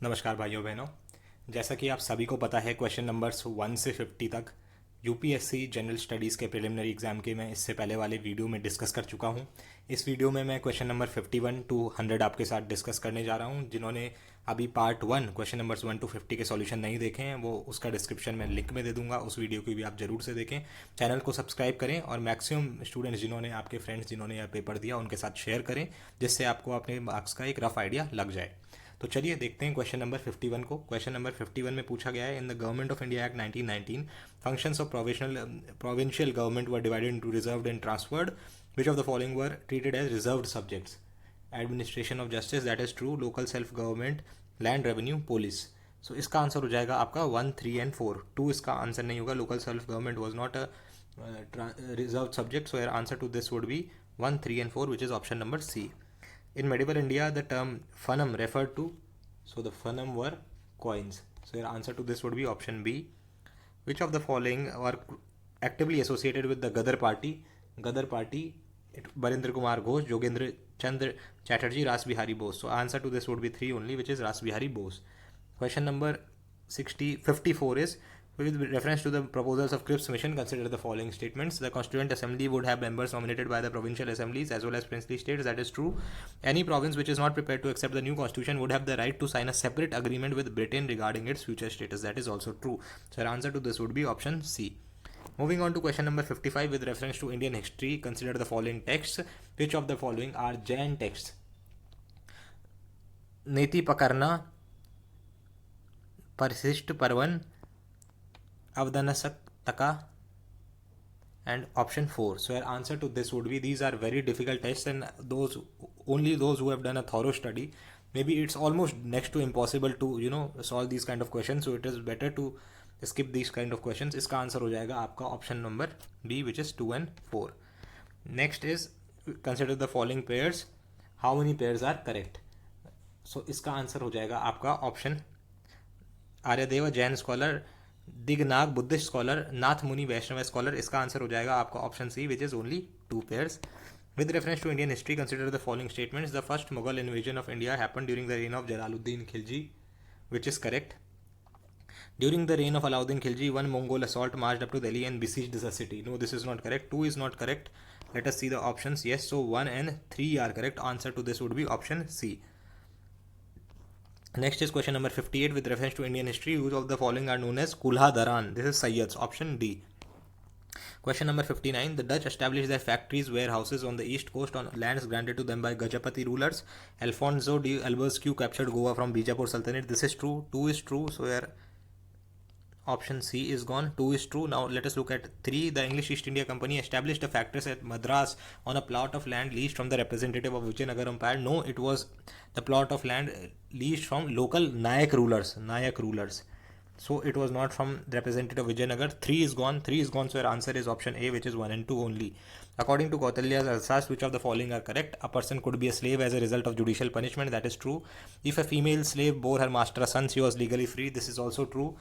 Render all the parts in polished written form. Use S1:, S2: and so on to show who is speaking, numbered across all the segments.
S1: नमस्कार भाइयों बहनों। जैसा कि आप सभी को पता है, क्वेश्चन नंबर्स 1 से 50 तक यूपीएससी जनरल स्टडीज़ के प्रिलिमिनरी एग्जाम के मैं इससे पहले वाले वीडियो में डिस्कस कर चुका हूं। इस वीडियो में मैं क्वेश्चन नंबर 51 टू 100 आपके साथ डिस्कस करने जा रहा हूं। जिन्होंने अभी पार्ट 1 क्वेश्चन नंबर्स 1 टू 50 के सॉल्यूशन नहीं देखे हैं, वो उसका डिस्क्रिप्शन में लिंक में दे दूंगा, उस वीडियो को भी आप जरूर से देखें। चैनल को सब्सक्राइब करें और मैक्सिमम स्टूडेंट्स जिन्होंने, आपके फ्रेंड्स जिन्होंने यह पेपर दिया, उनके साथ शेयर करें, जिससे आपको अपने मार्क्स का एक रफ आइडिया लग जाए। तो चलिए देखते हैं क्वेश्चन नंबर 51 को। क्वेश्चन नंबर 51 में पूछा गया है, in the government of India act 1919 functions of provincial government were divided into reserved and transferred, which of the following were treated as reserved subjects? Administration of justice, that is true. Local self government, land revenue, police. So इसका answer हो जाएगा आपका 1, 3 and 4। 2 इसका answer नहीं होगा। Local self government was not a reserved subject, so your answer to this would be 1, 3 and 4, which is option number C. In medieval India, the term funum referred to, so the funum were coins. So your answer to this would be option B. Which of the following are actively associated with the Gadar party? Gadar party, Barindra Kumar Ghosh, Jogendra Chandra Chatterjee, Ras Bihari Bose. So answer to this would be 3 only, which is Ras Bihari Bose. Question number 54 is, with reference to the proposals of Cripps Mission, consider the following statements. The Constituent Assembly would have members nominated by the provincial assemblies as well as princely states. That is true. Any province which is not prepared to accept the new constitution would have the right to sign a separate agreement with Britain regarding its future status. That is also true. So our answer to this would be option C. Moving on to question number 55, with reference to Indian history, consider the following texts. Which of the following are Jain texts? नीति पकड़ना, परिशिष्ट Parvan, अवदनसक्तका, and option 4. So your answer to this would be, these are very difficult tests, and only those who have done a thorough study, maybe it's almost next to impossible to solve these kind of questions, so it is better to skip these kind of questions. इसका answer हो जाएगा आपका option number B, which is 2 and 4. Next is, consider the following pairs. How many pairs are correct? So इसका answer हो जाएगा आपका option Aryadeva Jain scholar, Dignaga Buddhist scholar, Nathamuni Vaishnava scholar. इसका answer हो जाएगा आपका option C, which is only 2 pairs. With reference to Indian history, consider the following statements. The first Mughal invasion of India happened during the reign of Jalaluddin Khilji, which is correct. During the reign of Alauddin Khilji, one Mongol assault marched up to Delhi and besieged the city. No, this is not correct. 2 is not correct. Let us see the options. Yes, so 1 and 3 are correct. Answer to this would be option C. Next is question number 58, with reference to Indian history, who of the following are known as Kulha Daran? This is Sayyads, option D. Question number 59, the Dutch established their factories, warehouses on the east coast on lands granted to them by Gajapati rulers. Alfonso de Albuquerque captured Goa from Bijapur Sultanate. This is true. 2 is true, so here option C is gone. 2 is true. Now let us look at 3. The English East India Company established a factory at Madras on a plot of land leased from the representative of Vijayanagar Empire. No, it was the plot of land leased from local Nayak rulers. So it was not from representative of Vijayanagar. 3 is gone. 3 is gone. So your answer is option A, which is 1 and 2 only. According to Kautilya's Arsas, which of the following are correct? A person could be a slave as a result of judicial punishment. That is true. If a female slave bore her master a son, she was legally free. This is also true.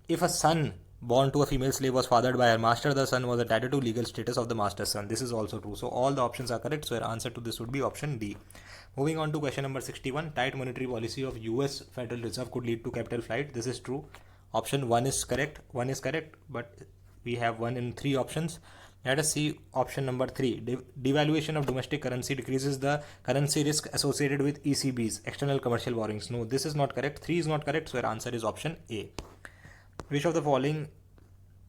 S1: If a son born to a female slave was fathered by her master, the son was entitled to legal status of the master's son. This is also true. So all the options are correct. So your answer to this would be option D. Moving on to question number 61. Tight monetary policy of US Federal Reserve could lead to capital flight. This is true. Option 1 is correct. 1 is correct, but we have 1 in 3 options. Let us see option number 3. Devaluation of domestic currency decreases the currency risk associated with ECBs, external commercial borrowings. No, this is not correct. 3 is not correct. So your answer is option A. Which of the following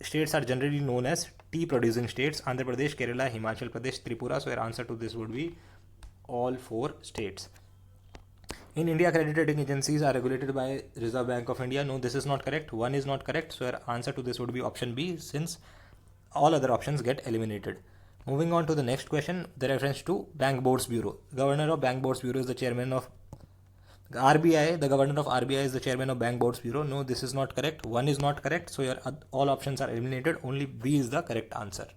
S1: states are generally known as tea producing states? Andhra Pradesh, Kerala, Himachal Pradesh, Tripura. So your answer to this would be all 4 states. In India, credit rating agencies are regulated by Reserve Bank of India. No, this is not correct. 1 is not correct. So your answer to this would be option B, since all other options get eliminated. Moving on to the next question, the reference to Bank Boards Bureau. Governor of Bank Boards Bureau is the chairman of RBI. The governor of RBI is the chairman of Bank Boards Bureau. No, this is not correct. 1 is not correct. So your all options are eliminated. Only B is the correct answer.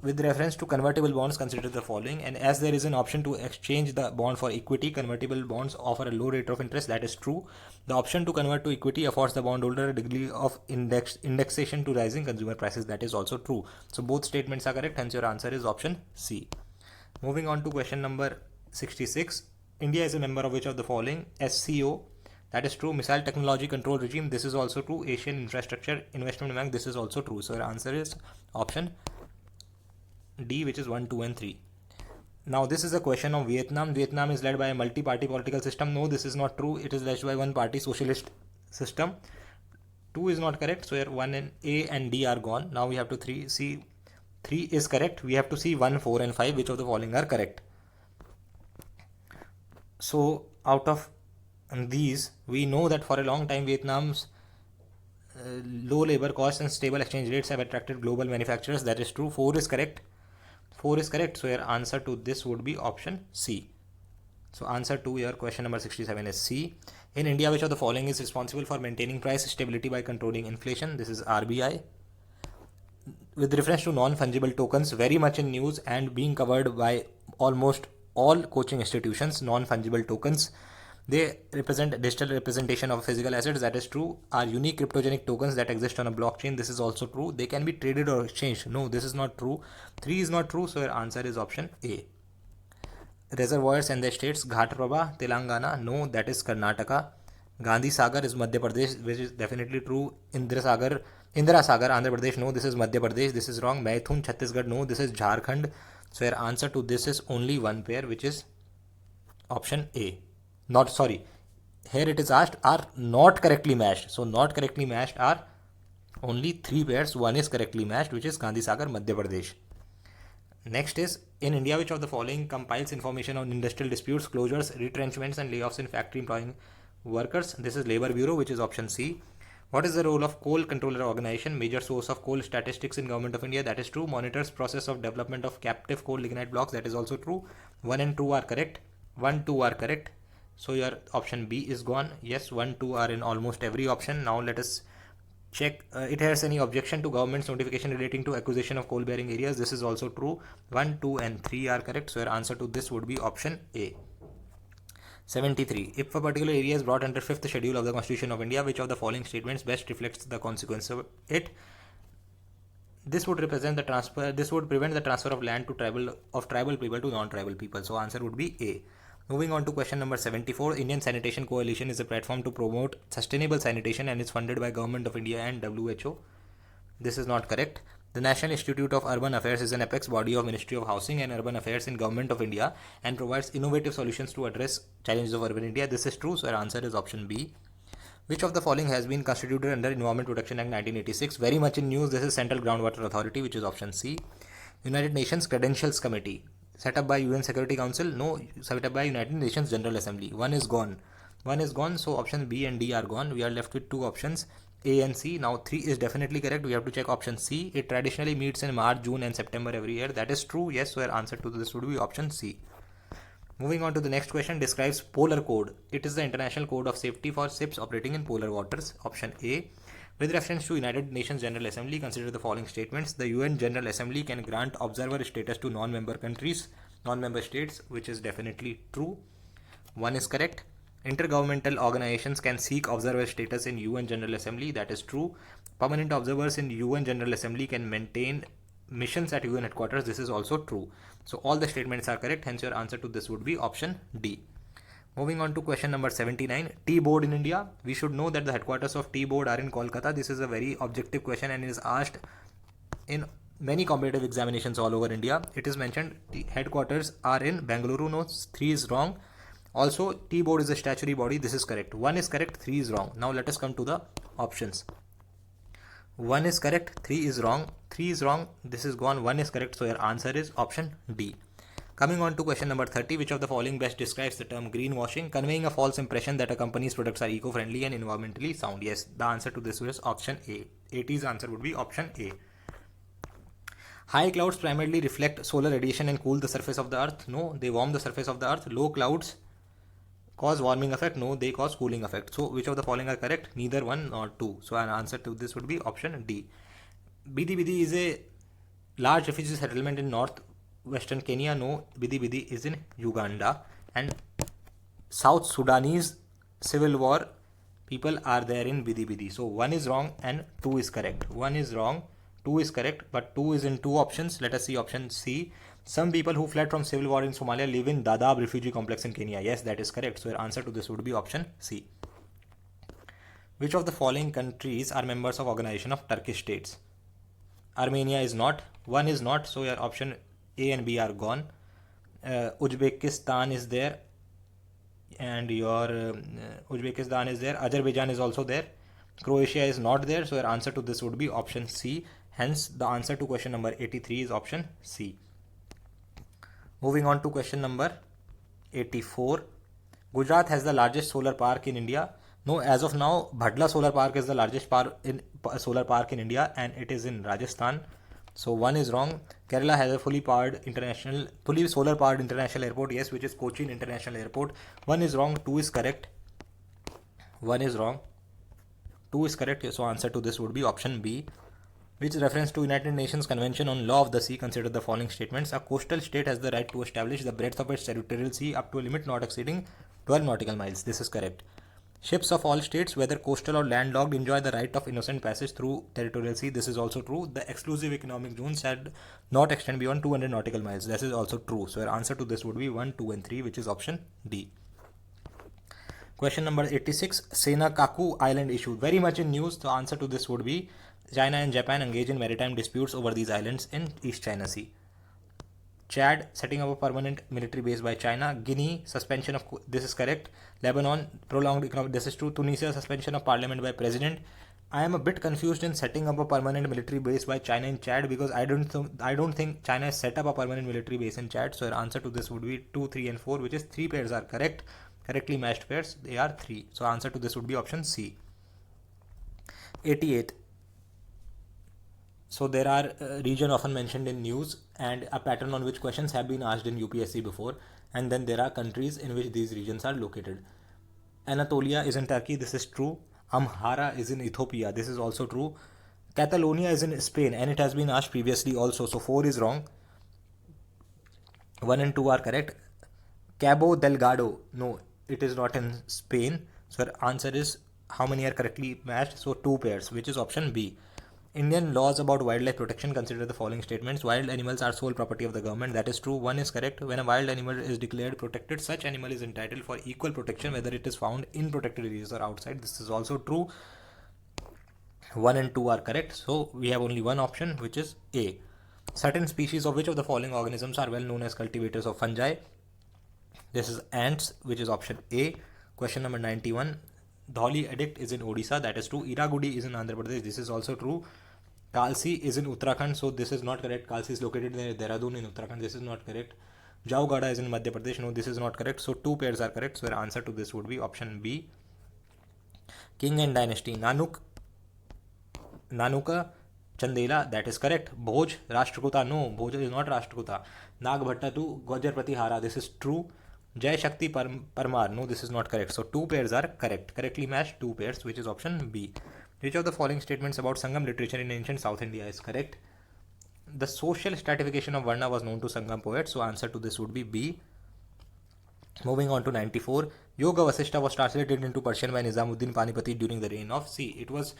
S1: With reference to convertible bonds, consider the following. And as there is an option to exchange the bond for equity, convertible bonds offer a low rate of interest. That is true. The option to convert to equity affords the bondholder a degree of indexation to rising consumer prices. That is also true. So both statements are correct. Hence your answer is option C. Moving on to question number 66. India is a member of which of the following? SCO, That is true. Missile Technology Control Regime, this is also true. Asian Infrastructure Investment Bank, this is also true. So your answer is option D, which is 1, 2 and 3. Now this is a question of Vietnam. Vietnam is led by a multi-party political system. No, this is not true. It is led by one-party socialist system. 2 is not correct. So here 1 and A and D are gone. Now we have to see 3 is correct. We have to see 1, 4 and 5. Which of the following are correct? So out of these, we know that for a long time Vietnam's low labor costs and stable exchange rates have attracted global manufacturers. That is true. 4 is correct. 4 is correct. So your answer to this would be option C. So answer to your question number 67 is C. In India, which of the following is responsible for maintaining price stability by controlling inflation? This is RBI. With reference to non-fungible tokens, very much in news and being covered by almost all coaching institutions, non-fungible tokens, they represent digital representation of physical assets. That is true. Are unique cryptogenic tokens that exist on a blockchain. This is also true. They can be traded or exchanged. No, this is not true. 3 is not true. So your answer is option A. Reservoirs and the states. Ghat Prabha, Telangana. No, that is Karnataka. Gandhi Sagar is Madhya Pradesh, which is definitely true. Indira Sagar, Andhra Pradesh. No, this is Madhya Pradesh. This is wrong. Maithun, Chhattisgarh. No, this is Jharkhand. So your answer to this is only one pair, which is option A. Here it is asked are not correctly matched. So not correctly matched are only 3 pairs. One is correctly matched, which is Gandhi Sagar, Madhya Pradesh. Next is, in India, which of the following compiles information on industrial disputes, closures, retrenchments and layoffs in factory employing workers? This is Labour Bureau, which is option C. What is the role of Coal Controller Organization, major source of coal statistics in Government of India? That is true. Monitors process of development of captive coal lignite blocks. That is also true. 1 and 2 are correct. 1, 2 are correct. So your option B is gone. Yes, 1, 2 are in almost every option. Now let us check it has any objection to government's notification relating to acquisition of coal bearing areas. This is also true. 1, 2 and 3 are correct. So your answer to this would be option A. 73. If a particular area is brought under 5th schedule of the Constitution of India, which of the following statements best reflects the consequence of it? This would prevent the transfer of land to tribal people to non-tribal people. So answer would be A. Moving on to question number 74. Indian Sanitation Coalition is a platform to promote sustainable sanitation and is funded by Government of India and WHO. This is not correct. The National Institute of Urban Affairs is an apex body of Ministry of Housing and Urban Affairs in Government of India and provides innovative solutions to address challenges of urban India. This is true. So our answer is option B. Which of the following has been constituted under Environment Protection Act 1986? Very much in news. This is Central Groundwater Authority, which is option C. United Nations Credentials Committee, set up by UN Security Council. No, set up by United Nations General Assembly. One is gone. So options B and D are gone. We are left with 2 options, A and C. Now 3 is definitely correct. We have to check option C. It traditionally meets in March, June and September every year. That is true. Yes, so our answer to this would be option C. Moving on to the next question, describes Polar Code. It is the international code of safety for ships operating in polar waters. Option A. With reference to United Nations General Assembly, consider the following statements. The UN General Assembly can grant observer status to non-member states, which is definitely true. 1 is correct. Intergovernmental organizations can seek observer status in UN General Assembly. That is true. Permanent observers in UN General Assembly can maintain missions at UN headquarters. This is also true. So all the statements are correct. Hence your answer to this would be option D. Moving on to question number 79. Tea Board in India. We should know that the headquarters of Tea Board are in Kolkata. This is a very objective question and is asked in many competitive examinations all over India. It is mentioned the headquarters are in Bengaluru. No, 3 is wrong. Also, Tea Board is a statutory body. This is correct. 1 is correct, 3 is wrong. Now let us come to the options. 1 is correct, 3 is wrong. 3 is wrong. This is gone. 1 is correct. So your answer is option D. Coming on to question number 30. Which of the following best describes the term greenwashing? Conveying a false impression that a company's products are eco-friendly and environmentally sound. Yes, the answer to this is option A. 80's answer would be option A. High clouds primarily reflect solar radiation and cool the surface of the earth. No, they warm the surface of the earth. Low clouds cause warming effect. No, they cause cooling effect. So which of the following are correct? Neither 1 nor 2. So an answer to this would be option D. Bidi Bidi is a large refugee settlement in northwestern Kenya. No, Bidi Bidi is in Uganda. And South Sudanese civil war people are there in Bidi Bidi. So 1 is wrong and 2 is correct. 1 is wrong, 2 is correct, but 2 is in 2 options. Let us see option C. Some people who fled from civil war in Somalia live in Dadaab refugee complex in Kenya. Yes, that is correct. So your answer to this would be option C. Which of the following countries are members of Organization of Turkish States? Armenia is not. One is not. So your option A and B are gone. Uzbekistan is there, and your Uzbekistan is there. Azerbaijan is also there. Croatia is not there. So your answer to this would be option C. Hence, the answer to question number 83 is option C. Moving on to question number 84. Gujarat has the largest solar park in India. No, as of now, Bhadla Solar Park is the largest solar park in India, and it is in Rajasthan. So one is wrong. Kerala has a fully solar powered international airport, yes, which is Cochin International Airport. One is wrong. Two is correct. One is wrong. Two is correct. So answer to this would be option B. Which reference to United Nations Convention on Law of the Sea consider the following statements? A coastal state has the right to establish the breadth of its territorial sea up to a limit not exceeding 12 nautical miles. This is correct. Ships of all states, whether coastal or landlocked, enjoy the right of innocent passage through territorial sea. This is also true. The exclusive economic zone shall not extend beyond 200 nautical miles. This is also true. So your answer to this would be 1, 2 and 3, which is option D. Question number 86. Senakaku Island issue. Very much in news. The answer to this would be China and Japan engage in maritime disputes over these islands in East China Sea. Chad setting up a permanent military base by China. Guinea suspension of, this is correct. Lebanon prolonged economic, this is true. Tunisia suspension of parliament by president. I am a bit confused in setting up a permanent military base by China in Chad, because I don't think China has set up a permanent military base in Chad. So your answer to this would be 2, 3 and 4, which is 3 pairs are correct. Correctly matched pairs, they are 3. So answer to this would be option C. 88. So there are region often mentioned in news and a pattern on which questions have been asked in UPSC before, and then there are countries in which these regions are located. Anatolia is in Turkey, this is true. Amhara is in Ethiopia, this is also true. Catalonia is in Spain, and it has been asked previously also, so 4 is wrong. 1 and 2 are correct. Cabo Delgado, no, it is not in Spain. So the answer is, how many are correctly matched? So 2 pairs, which is option B. Indian laws about wildlife protection consider the following statements. Wild animals are sole property of the government. That is true. 1 is correct. When a wild animal is declared protected, such animal is entitled for equal protection whether it is found in protected areas or outside. This is also true. 1 and 2 are correct. So we have only one option, which is A. Certain species of which of the following organisms are well known as cultivators of fungi? This is ants, which is option A. Question number 91. Dholi Edict is in Odisha, that is true. Iragudi is in Andhra Pradesh, this is also true. Kalsi is in Uttarakhand, so this is not correct. Kalsi is located in Dehradun in Uttarakhand, this is not correct. Jaugada is in Madhya Pradesh, no, this is not correct. So 2 pairs are correct, so your answer to this would be option B. King and Dynasty. Nanuka Chandela, that is correct. Bhoj Rashtrakuta, no, Bhoj is not Rashtrakuta. Nagbhattatu Gojar Pratihara, this is true. Jai Shakti Parmar, no, this is not correct. So 2 pairs are correct. Correctly matched 2 pairs, which is option B. Which of the following statements about Sangam literature in ancient South India is correct? The social stratification of Varna was known to Sangam poets, so answer to this would be B. Moving on to 94. Yoga Vasishta was translated into Persian by Nizamuddin Panipati during the reign of C. It was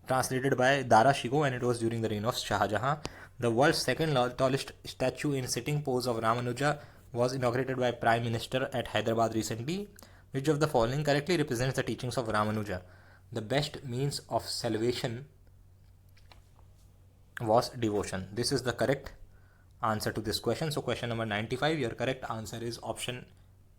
S1: translated by Dara Shigo, and it was during the reign of Shah Jahan. The world's second tallest statue in sitting pose of Ramanuja was inaugurated by Prime Minister at Hyderabad recently. Which of the following correctly represents the teachings of Ramanuja? The best means of salvation was devotion. This is the correct answer to this question. So question number 95, your correct answer is option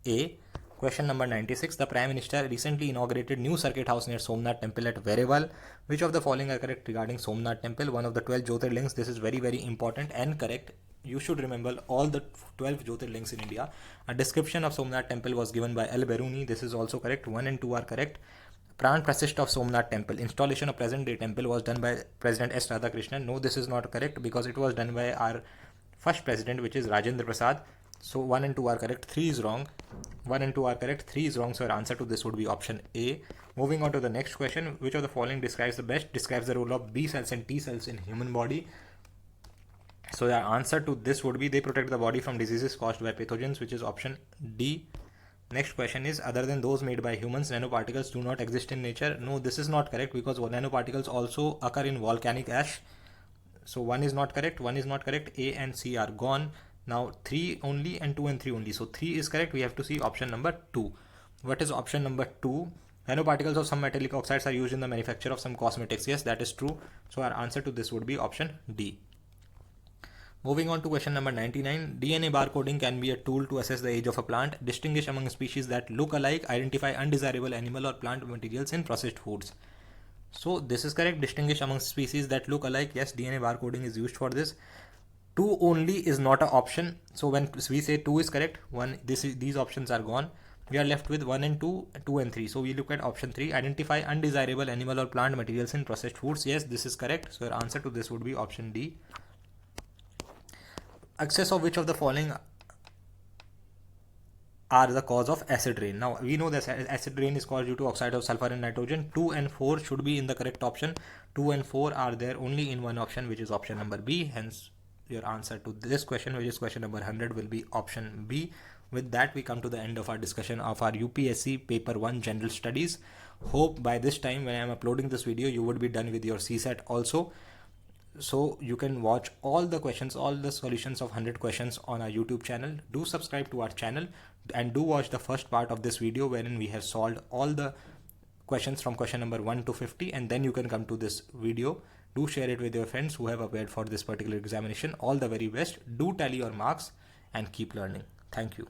S1: A. Question number 96, the Prime Minister recently inaugurated new circuit house near Somnath Temple at Vereval. Which of the following are correct regarding Somnath Temple? One of the 12 Jyotirlings. This is very, very important and correct. You should remember all the 12 Jyotirlings in India. A description of Somnath Temple was given by L. Beruni. This is also correct. 1 and 2 are correct. Pran Prasishta of Somnath Temple. Installation of present day temple was done by President S. Radhakrishnan. No, this is not correct because it was done by our first president, which is Rajendra Prasad. So 1 and 2 are correct. 3 is wrong. 1 and 2 are correct. 3 is wrong. So your answer to this would be option A. Moving on to the next question. Which of the following describes the role of B cells and T cells in human body? So the answer to this would be they protect the body from diseases caused by pathogens, which is option D. Next question is, other than those made by humans, nanoparticles do not exist in nature. No, this is not correct because nanoparticles also occur in volcanic ash. So 1 is not correct, 1 is not correct. A and C are gone. Now 3 only and 2 and 3 only. So 3 is correct. We have to see option number 2. What is option number 2? Nanoparticles of some metallic oxides are used in the manufacture of some cosmetics. Yes, that is true. So our answer to this would be option D. Moving on to question number 99. DNA barcoding can be a tool to assess the age of a plant, distinguish among species that look alike, identify undesirable animal or plant materials in processed foods. So this is correct. Distinguish among species that look alike. Yes, DNA barcoding is used for this. 2 only is not an option. So when we say 2 is correct, these options are gone. We are left with 1 and 2, 2 and 3. So we look at option 3. Identify undesirable animal or plant materials in processed foods. Yes, this is correct. So your answer to this would be option D. Excess of which of the following are the cause of acid rain? Now we know that acid rain is caused due to oxide of sulfur and nitrogen. 2 and 4 should be in the correct option. 2 and 4 are there only in one option, which is option number B. Hence your answer to this question, which is question number 100, will be option B. With that, we come to the end of our discussion of our UPSC paper 1 general studies. Hope by this time when I am uploading this video you would be done with your CSAT also. So you can watch all the questions, all the solutions of 100 questions on our YouTube channel. Do subscribe to our channel and do watch the first part of this video wherein we have solved all the questions from question number 1 to 50, and then you can come to this video. Do share it with your friends who have appeared for this particular examination. All the very best. Do tally your marks and keep learning. Thank you.